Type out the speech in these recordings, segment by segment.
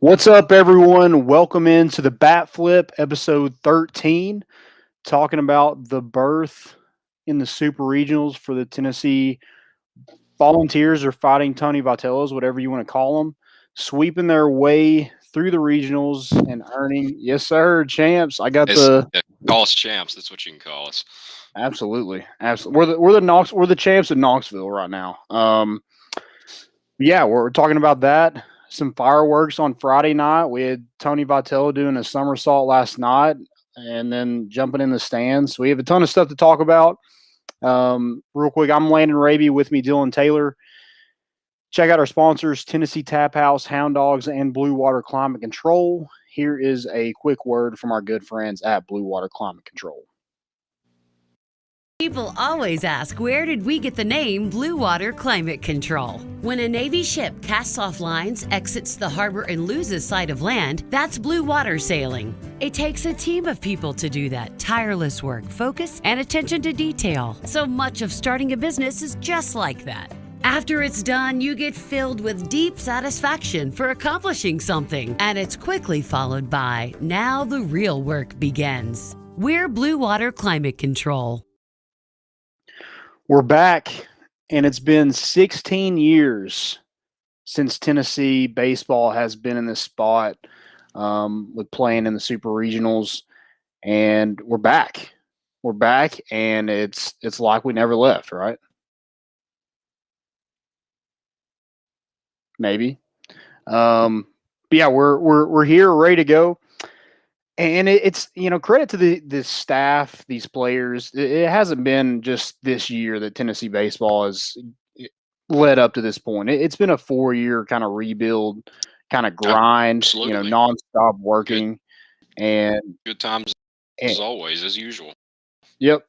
What's up, everyone? Welcome into the Bat Flip, episode 13, talking about the berth in the Super Regionals for the Tennessee Volunteers or Fighting Tony Vitellos, whatever you want to call them, sweeping their way through the regionals and earning, yes, sir, champs. I got the Call us champs. That's what you can call us. absolutely. We're the champs of Knoxville right now. Yeah, we're talking about that. Some fireworks on Friday night. We had Tony Vitello doing a somersault last night and then jumping in the stands. We have a ton of stuff to talk about. Real quick, I'm Landon Raby, with me, Dylan Taylor. Check out our sponsors, Tennessee Tap House, Hound Dogs, and Blue Water Climate Control. Here is a quick word from our good friends at Blue Water Climate Control. People always ask, where did we get the name Blue Water Climate Control? When a Navy ship casts off lines, exits the harbor, and loses sight of land, that's blue water sailing. It takes a team of people to do that. Tireless work, focus, and attention to detail. So much of starting a business is just like that. After it's done, you get filled with deep satisfaction for accomplishing something. And it's quickly followed by, now the real work begins. We're Blue Water Climate Control. We're back, and it's been 16 years since Tennessee baseball has been in this spot with playing in the Super Regionals, and we're back. We're back, and it's like we never left, right? Maybe. But yeah, we're here, ready to go. And it's credit to the staff, these players. It hasn't been just this year that Tennessee baseball has led up to this point. It's been a 4-year kind of rebuild, kind of grind, Absolutely. nonstop working, and good times as always, as usual. Yep,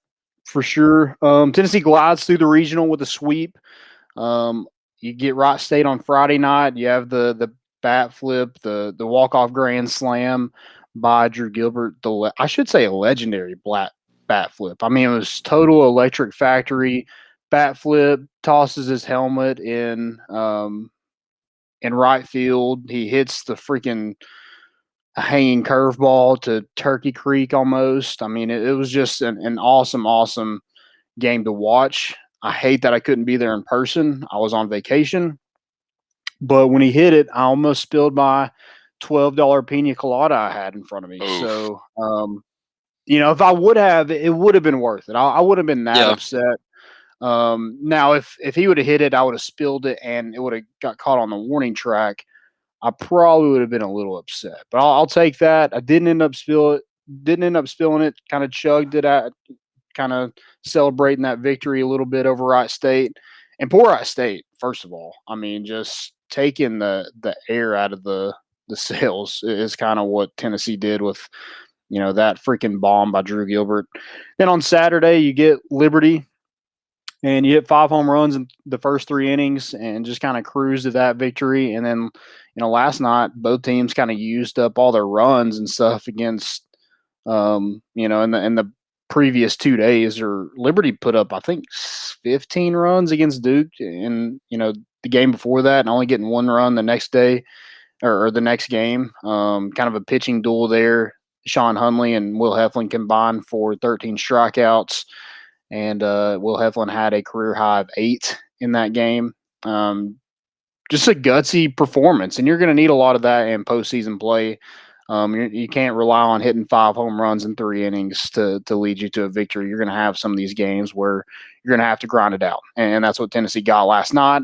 for sure. Tennessee glides through the regional with a sweep. You get Wright State on Friday night. You have the bat flip, the walk-off grand slam by Drew Gilbert. I should say a legendary bat flip. I mean, it was total electric factory. Bat flip, tosses his helmet in right field. He hits the freaking hanging curveball to Turkey Creek almost. I mean, it was just an awesome game to watch. I hate that I couldn't be there in person. I was on vacation. But when he hit it, I almost spilled my $12 pina colada I had in front of me. Oof. So, if I would have, it would have been worth it. I would have been that upset. Now, if he would have hit it, I would have spilled it, and it would have got caught on the warning track. I probably would have been a little upset. But I'll take that. I didn't end up spilling it. Kind of chugged it out, kind of celebrating that victory a little bit over Wright State. And poor Wright State, first of all. I mean, just taking the air out of the sails is kind of what Tennessee did with, that freaking bomb by Drew Gilbert. Then on Saturday, you get Liberty, and you hit 5 home runs in the first 3 innings and just kind of cruised to that victory. And then, last night, both teams kind of used up all their runs and stuff against, in the previous 2 days. Or Liberty put up, I think, 15 runs against Duke in, the game before that, and only getting 1 run the next day or the next game. Kind of a pitching duel there. Sean Hunley and Will Heflin combined for 13 strikeouts, and Will Heflin had a career high of 8 in that game. Just a gutsy performance, and you're going to need a lot of that in postseason play. You can't rely on hitting 5 home runs in 3 innings to lead you to a victory. You're going to have some of these games where you're going to have to grind it out, and that's what Tennessee got last night.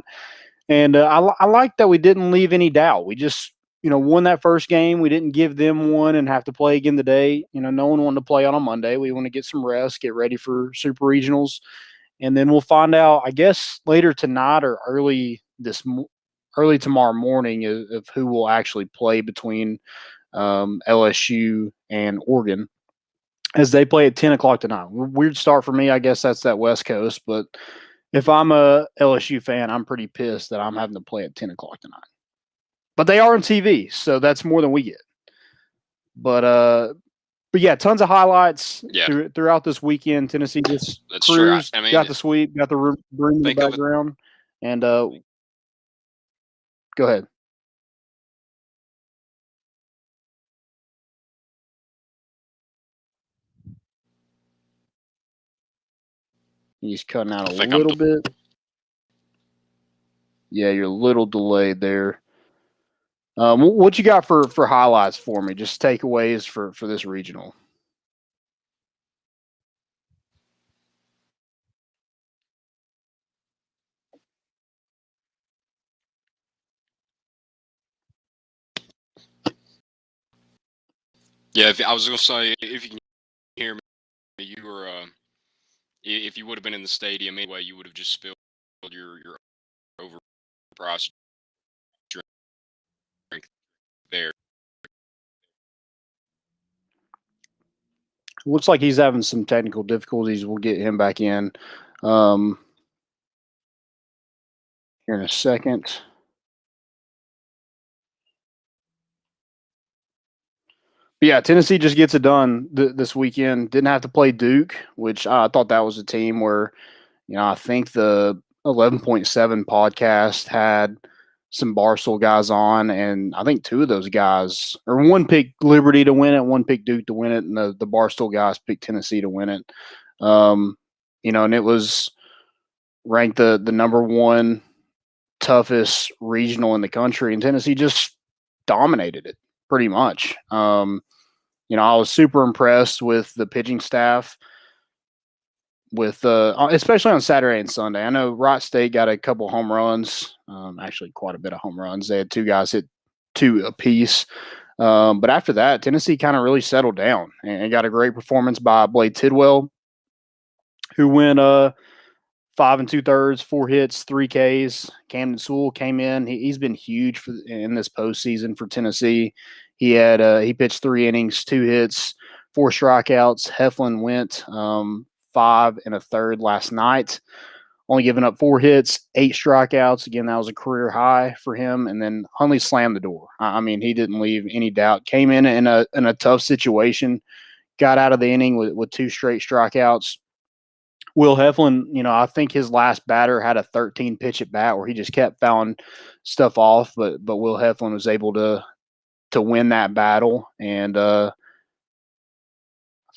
And I like that we didn't leave any doubt. We just, won that first game. We didn't give them one and have to play again today. No one wanted to play on a Monday. We want to get some rest, get ready for Super Regionals, and then we'll find out, I guess, later tonight or early tomorrow morning of who will actually play between LSU and Oregon, as they play at 10 o'clock tonight. Weird start for me. I guess that's that West Coast, but if I'm a LSU fan, I'm pretty pissed that I'm having to play at 10 o'clock tonight. But they are on TV, so that's more than we get. But yeah, tons of highlights throughout this weekend. Tennessee just cruised, got the sweep, got the room in the background, and go ahead. He's cutting out a little bit. Yeah, you're a little delayed there. What you got for highlights for me? Just takeaways for this regional. Yeah, I was going to say, if you can hear me, you were, if you would have been in the stadium anyway, you would have just spilled your overpriced drink there. Looks like he's having some technical difficulties. We'll get him back in here in a second. But yeah, Tennessee just gets it done this weekend. Didn't have to play Duke, which I thought that was a team where, I think the 11.7 podcast had some Barstool guys on, and I think two of those guys, or one picked Liberty to win it, one picked Duke to win it, and the Barstool guys picked Tennessee to win it. And it was ranked the number one toughest regional in the country, and Tennessee just dominated it pretty much. I was super impressed with the pitching staff, with especially on Saturday and Sunday. I know Wright State got a couple home runs, actually quite a bit of home runs. They had two guys hit two apiece. But after that, Tennessee kind of really settled down and got a great performance by Blade Tidwell, who went 5 2/3, 4 hits, 3 Ks. Camden Sewell came in. He's been huge in this postseason for Tennessee. He pitched 3 innings, 2 hits, 4 strikeouts. Heflin went 5 1/3 last night, only giving up 4 hits, 8 strikeouts. Again, that was a career high for him. And then Hundley slammed the door. I mean, he didn't leave any doubt. Came in a tough situation, got out of the inning with 2 straight strikeouts. Will Heflin, I think his last batter had a 13 pitch at bat where he just kept fouling stuff off, but Will Heflin was able to win that battle. And I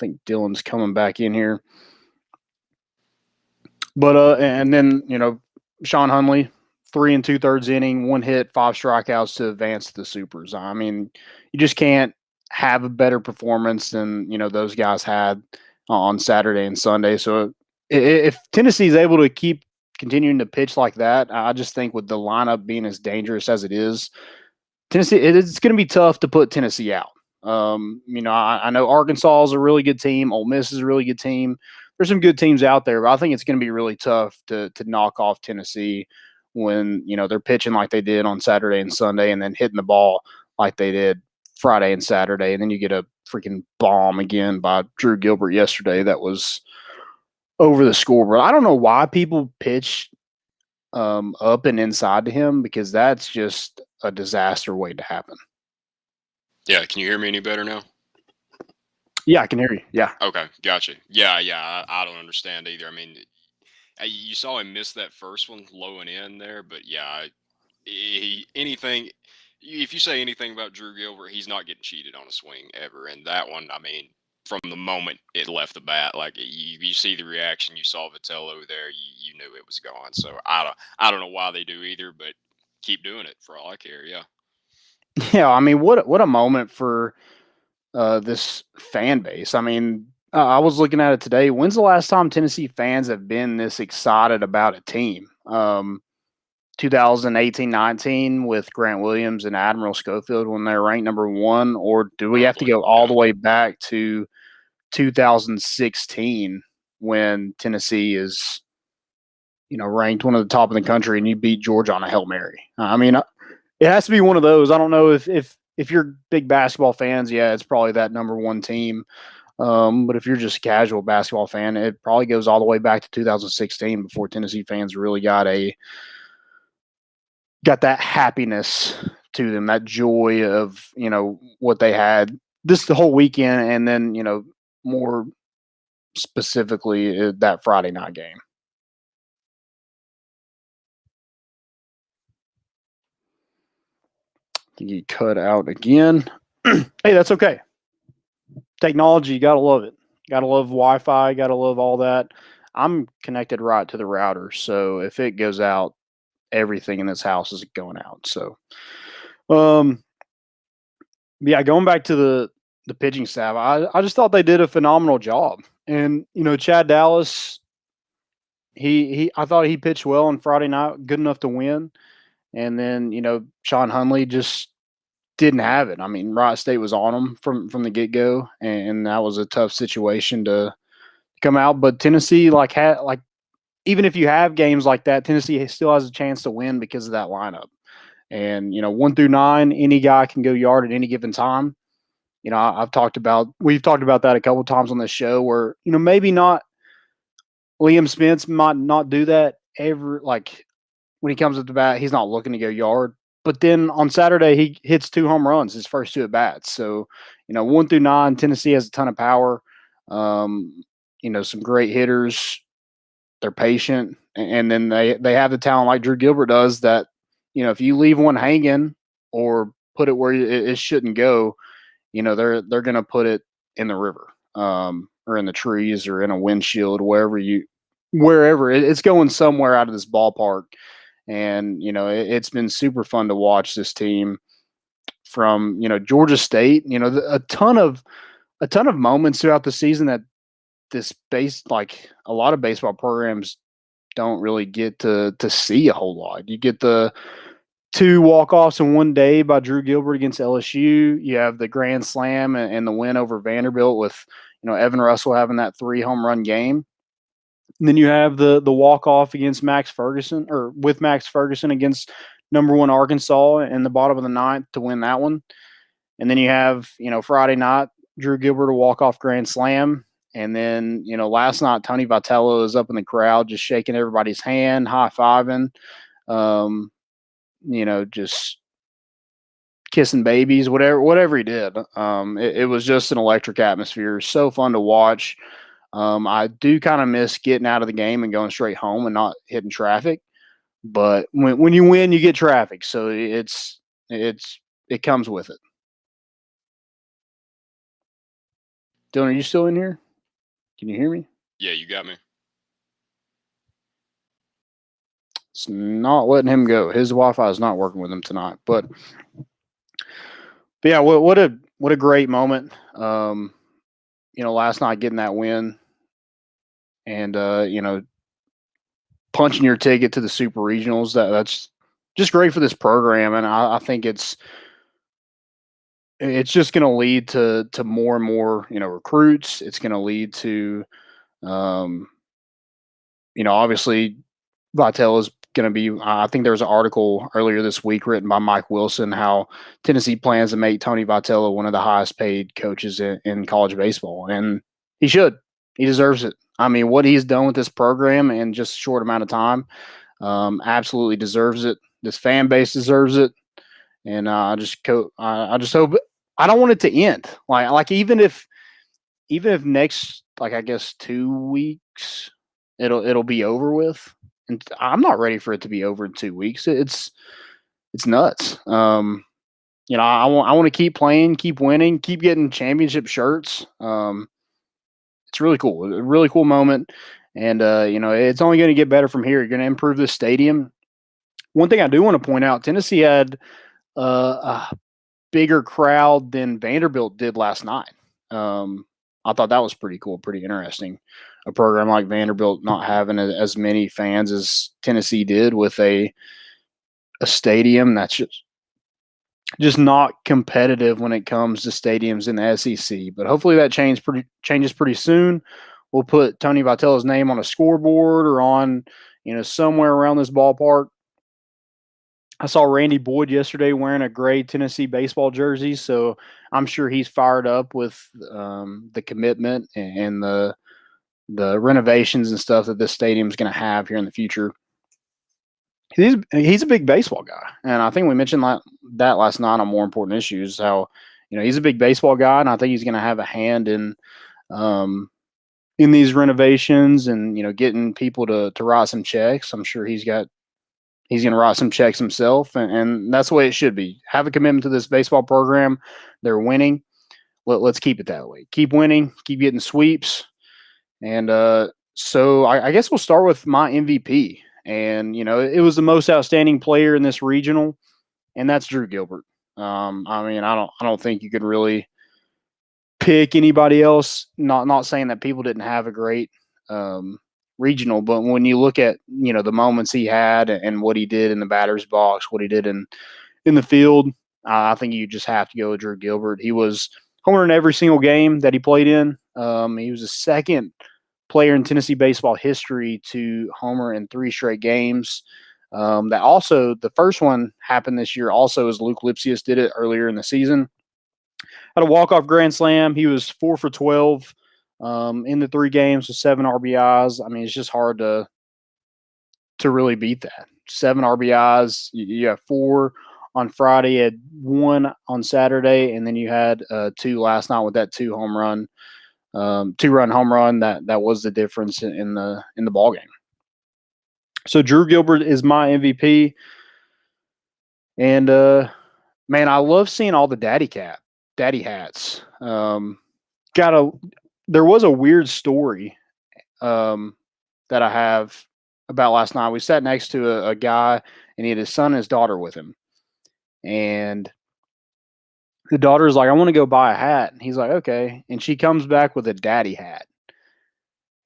think Dillon's coming back in here. But and then Sean Hundley, 3 2/3 inning, 1 hit, 5 strikeouts to advance to the Supers. I mean, you just can't have a better performance than those guys had on Saturday and Sunday. So if Tennessee is able to keep continuing to pitch like that, I just think with the lineup being as dangerous as it is, Tennessee, it's going to be tough to put Tennessee out. I know Arkansas is a really good team. Ole Miss is a really good team. There's some good teams out there, but I think it's going to be really tough to knock off Tennessee when they're pitching like they did on Saturday and Sunday, and then hitting the ball like they did Friday and Saturday, and then you get a freaking bomb again by Drew Gilbert yesterday that was over the scoreboard. I don't know why people pitch up and inside to him, because that's just a disaster waiting to happen. Yeah, can you hear me any better now? Yeah, I can hear you. Yeah. Okay, gotcha. Yeah, I don't understand either. I mean, you saw him miss that first one low and in there, but yeah, if you say anything about Drew Gilbert, he's not getting cheated on a swing ever. And that one, I mean, from the moment it left the bat, like you see the reaction, you saw Vitello there, you knew it was gone. So I don't know why they do either, but keep doing it for all I care. Yeah. Yeah, I mean, what a moment for this fan base. I mean, I was looking at it today. When's the last time Tennessee fans have been this excited about a team? 2018-19 with Grant Williams and Admiral Schofield when they're ranked number 1, or do we have to go all the way back to 2016 when Tennessee is, ranked one of the top in the country and you beat Georgia on a Hail Mary? I mean, it has to be one of those. I don't know if you're big basketball fans, yeah, it's probably that number 1 team. But if you're just a casual basketball fan, it probably goes all the way back to 2016 before Tennessee fans really got that happiness to them, that joy of, what they had the whole weekend, and then, more specifically that Friday night game. You cut out again. Hey, that's okay. Technology, you gotta love it. Gotta love Wi-Fi. Gotta love all that. I'm connected right to the router, so if it goes out, everything in this house is going out. So, yeah, going back to the pitching staff, I just thought they did a phenomenal job. And Chad Dallas, I thought he pitched well on Friday night, good enough to win. And then Sean Hunley just didn't have it. I mean, Wright State was on him from the get go, and that was a tough situation to come out. But Tennessee, even if you have games like that, Tennessee still has a chance to win because of that lineup. And 1 through 9, any guy can go yard at any given time. We've talked about that a couple of times on this show where maybe not Liam Spence might not do that ever. Like when he comes up to bat, he's not looking to go yard. But then on Saturday, he hits 2 home runs, his first 2 at bats. So 1 through 9, Tennessee has a ton of power. Some great hitters. They're patient, and then they have the talent like Drew Gilbert does. That if you leave one hanging or put it where it shouldn't go, they're going to put it in the river, or in the trees, or in a windshield, wherever it's going somewhere out of this ballpark. And it's been super fun to watch this team from Georgia State. A ton of moments throughout the season that a lot of baseball programs don't really get to see a whole lot. You get the 2 walk-offs in one day by Drew Gilbert against LSU. You have the grand slam and the win over Vanderbilt with Evan Russell having that 3 home run game. And then you have the walk-off against Max Ferguson, or with Max Ferguson against number 1 Arkansas in the bottom of the 9th to win that one. And then you have Friday night, Drew Gilbert a walk-off grand slam. And then, last night, Tony Vitello is up in the crowd just shaking everybody's hand, high-fiving, just kissing babies, whatever he did. It was just an electric atmosphere. So fun to watch. I do kind of miss getting out of the game and going straight home and not hitting traffic. But when you win, you get traffic. So it comes with it. Dylan, are you still in here? Can you hear me? Yeah, you got me. It's not letting him go. His Wi-Fi is not working with him tonight. But yeah, what a great moment. Last night getting that win, and punching your ticket to the Super Regionals. That's just great for this program, and I think it's just going to lead to more and more recruits. It's going to lead to obviously Vitale is going to be, I think there was an article earlier this week written by Mike Wilson how Tennessee plans to make Tony Vitello one of the highest paid coaches in college baseball. And he should. He deserves it. I mean, what he's done with this program in just a short amount of time, absolutely deserves it. This fan base deserves it. And I just hope, I don't want it to end. Like even if next, I guess 2 weeks, it'll be over with. And I'm not ready for it to be over in 2 weeks. It's nuts. I want to keep playing, keep winning, keep getting championship shirts. It's really cool. A really cool moment. And, it's only going to get better from here. You're going to improve the stadium. One thing I do want to point out, Tennessee had a bigger crowd than Vanderbilt did last night. I thought that was pretty cool, pretty interesting. A program like Vanderbilt not having as many fans as Tennessee did with a stadium that's just not competitive when it comes to stadiums in the SEC. But hopefully that changes pretty soon. We'll put Tony Vitello's name on a scoreboard or on somewhere around this ballpark. I saw Randy Boyd yesterday wearing a gray Tennessee baseball jersey, so I'm sure he's fired up with the commitment and the renovations and stuff that this stadium is going to have here in the future. He's a big baseball guy, and I think we mentioned that last night on More Important Issues. How he's a big baseball guy, and I think he's going to have a hand in these renovations and getting people to write some checks. I'm sure he's going to write some checks himself, and that's the way it should be. Have a commitment to this baseball program. They're winning. Let's keep it that way. Keep winning. Keep getting sweeps. And So I guess we'll start with my MVP. And, it was the most outstanding player in this regional, and that's Drew Gilbert. I mean, I don't think you could really pick anybody else. Not saying that people didn't have a great regional, but when you look at the moments he had and what he did in the batter's box, what he did in the field, I think you just have to go with Drew Gilbert. He was homer in every single game that he played in. He was the second player in Tennessee baseball history to homer in 3 straight games. That also, the first one happened this year also as Luke Lipsius did it earlier in the season. Had a walk-off grand slam. He was 4 for 12 in the 3 games with 7 RBIs. I mean, it's just hard to really beat that. 7 RBIs. You have 4 on Friday, you had 1 on Saturday, and then you had 2 last night with that 2-run home run. That was the difference in the ball game. So Drew Gilbert is my MVP, and man, I love seeing all the daddy hats. There was a weird story that I have about last night. We sat next to a guy, and he had his son and his daughter with him, and the daughter's like, "I want to go buy a hat," and he's like, "Okay," and she comes back with a daddy hat,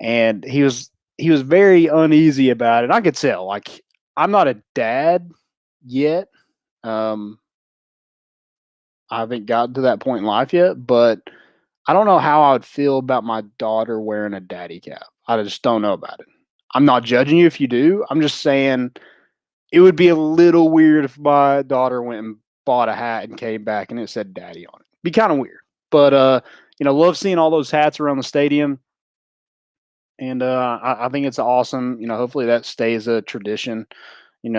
and he was very uneasy about it. I could tell, like, I'm not a dad yet. I haven't gotten to that point in life yet, but I don't know how I would feel about my daughter wearing a daddy cap. I just don't know about it. I'm not judging you if you do. I'm just saying it would be a little weird if my daughter went and bought a hat and came back and it said daddy on it. Be kind of weird. But love seeing all those hats around the stadium. And I think it's awesome. Hopefully that stays a tradition.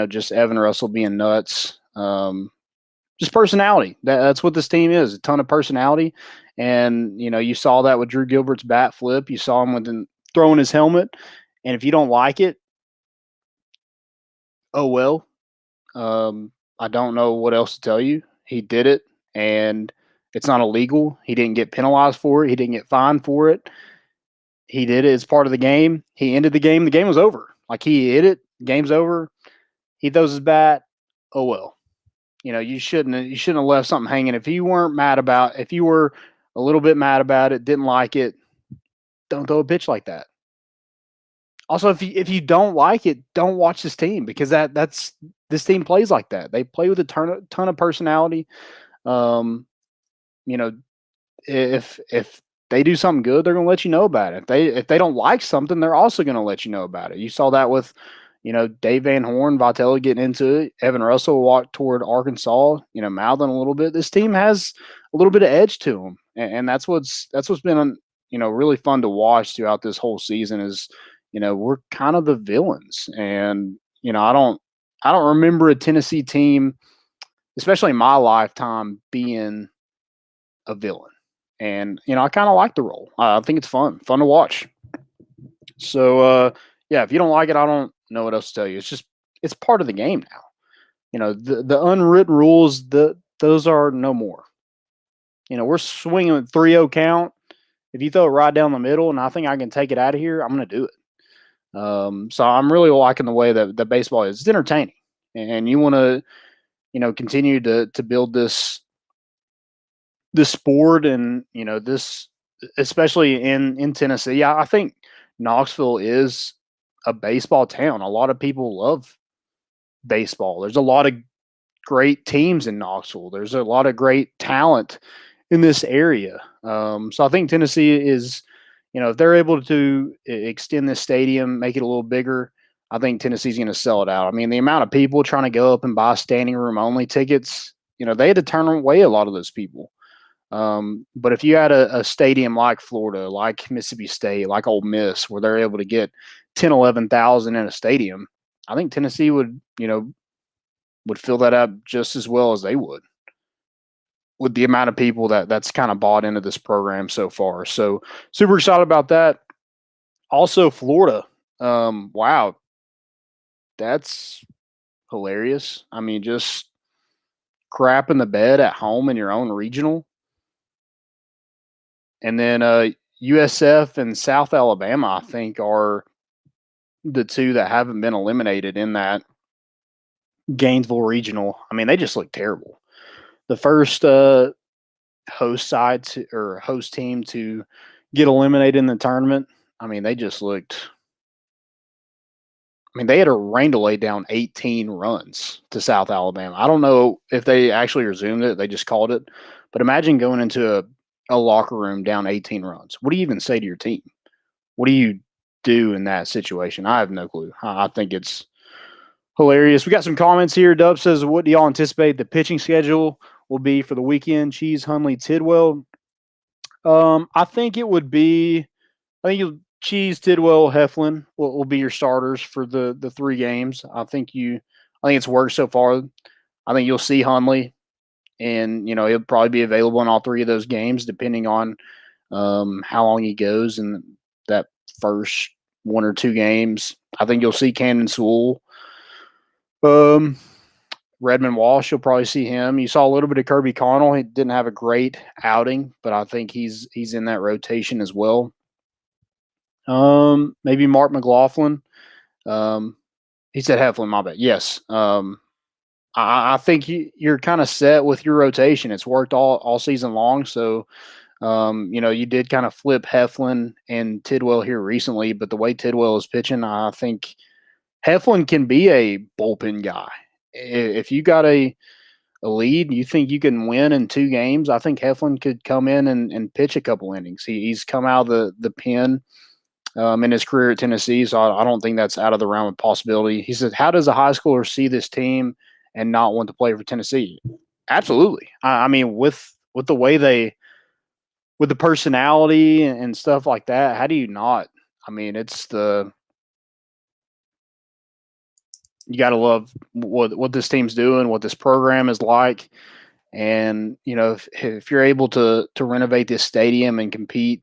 Just Evan Russell being nuts. Just personality. That's what this team is. A ton of personality. And, you saw that with Drew Gilbert's bat flip. You saw him with throwing his helmet. And if you don't like it, oh, well. I don't know what else to tell you. He did it, and it's not illegal. He didn't get penalized for it. He didn't get fined for it. He did it as part of the game. He ended the game. The game was over. Like, he hit it. Game's over. He throws his bat. Oh, well. You shouldn't have left something hanging. If you were a little bit mad about it, didn't like it, don't throw a pitch like that. Also, if you don't like it, don't watch this team, because this team plays like that. They play with a ton of personality. If they do something good, they're going to let you know about it. If they don't like something, they're also going to let you know about it. You saw that with Dave Van Horn, Vitello getting into it. Evan Russell walked toward Arkansas, mouthing a little bit. This team has a little bit of edge to them, and that's what's been really fun to watch throughout this whole season. Is we're kind of the villains, and I don't remember a Tennessee team, especially in my lifetime, being a villain. And I kind of like the role. I think it's fun to watch. So yeah, if you don't like it, I don't know what else to tell you. It's part of the game now. The unwritten rules, those are no more. We're swinging with 3-0 count. If you throw it right down the middle and I think I can take it out of here, I'm going to do it. So I'm really liking the way that the baseball is. It's entertaining, and you want to, continue to build this sport, and this, especially in Tennessee. Yeah, I think Knoxville is a baseball town. A lot of people love baseball. There's a lot of great teams in Knoxville. There's a lot of great talent in this area. So I think Tennessee is, if they're able to extend this stadium, make it a little bigger, I think Tennessee's going to sell it out. I mean, the amount of people trying to go up and buy standing room only tickets, they had to turn away a lot of those people. But if you had a stadium like Florida, like Mississippi State, like Ole Miss, where they're able to get 10, 11,000 in a stadium, I think Tennessee would fill that up just as well as they would, with the amount of people that's kind of bought into this program so far. So super excited about that. Also, Florida. Wow. That's hilarious. I mean, just crap in the bed at home in your own regional. And then USF and South Alabama, I think, are the two that haven't been eliminated in that Gainesville regional, I mean, they just look terrible. The first host team to get eliminated in the tournament, I mean, they just looked. I mean, they had a rain delay down 18 runs to South Alabama. I don't know if they actually resumed it; they just called it. But imagine going into a locker room down 18 runs. What do you even say to your team? What do you do in that situation? I have no clue. I think it's hilarious. We got some comments here. Dub says, what do y'all anticipate the pitching schedule will be for the weekend? Cheese, Hundley, Tidwell. I think it would be Cheese, Tidwell, Heflin will be your starters for the 3 games. I think it's worked so far. I think you'll see Hundley, and he'll probably be available in all 3 of those games, depending on how long he goes in that first 1 or 2 games. I think you'll see Camden Sewell. Redmond Walsh, you'll probably see him. You saw a little bit of Kirby Connell. He didn't have a great outing, but I think he's in that rotation as well. Maybe Mark McLaughlin. He said Heflin, my bad. Yes. I think you're kind of set with your rotation. It's worked all season long. So, you did kind of flip Heflin and Tidwell here recently, but the way Tidwell is pitching, I think Heflin can be a bullpen guy. If you got a lead, you think you can win in 2 games, I think Heflin could come in and pitch a couple innings. He's come out of the pen in his career at Tennessee, so I don't think that's out of the realm of possibility. He said, how does a high schooler see this team and not want to play for Tennessee? Absolutely. I mean, with the way with the personality and stuff like that, how do you not? I mean, you got to love what this team's doing, what this program is like. And, if you're able to renovate this stadium and compete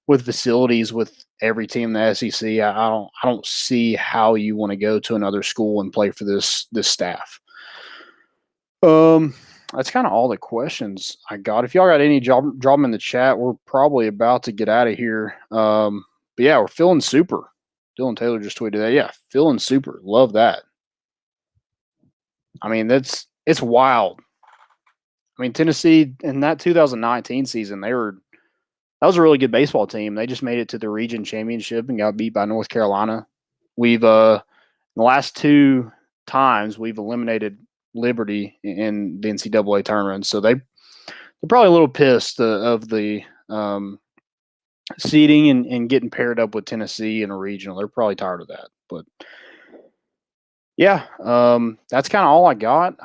with facilities with every team in the SEC, I don't see how you want to go to another school and play for this staff. That's kind of all the questions I got. If y'all got any, drop them in the chat. We're probably about to get out of here. But yeah, we're feeling super. Dylan Taylor just tweeted that. Yeah, feeling super. Love that. I mean, it's wild. I mean, Tennessee in that 2019 season, that was a really good baseball team. They just made it to the region championship and got beat by North Carolina. We've the last 2 times we've eliminated Liberty in the NCAA tournament, so they're probably a little pissed of the seeding and getting paired up with Tennessee in a regional. They're probably tired of that, but yeah, that's kind of all I got.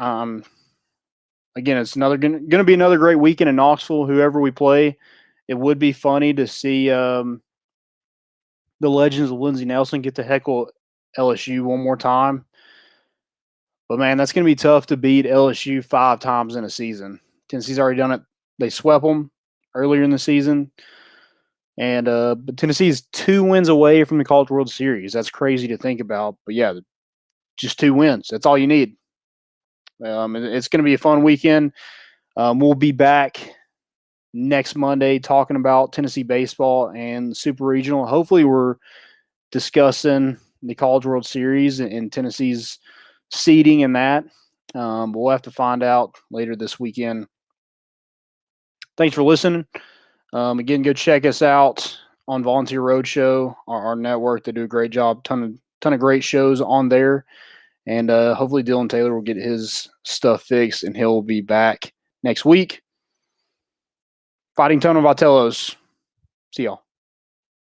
Again, it's going to be another great weekend in Knoxville. Whoever we play, it would be funny to see the legends of Lindsey Nelson get to heckle LSU one more time. But man, that's going to be tough to beat LSU 5 times in a season. Tennessee's already done it. They swept them earlier in the season. And but Tennessee's 2 wins away from the College World Series. That's crazy to think about. But yeah, just 2 wins. That's all you need. It's going to be a fun weekend. We'll be back next Monday talking about Tennessee baseball and Super Regional. Hopefully we're discussing the College World Series and Tennessee's seeding in that. But we'll have to find out later this weekend. Thanks for listening. Again, go check us out on Volunteer Roadshow, our network. They do a great job. Ton of great shows on there. And hopefully Dylan Taylor will get his stuff fixed and he'll be back next week. Fighting Tony Vatellos. See y'all.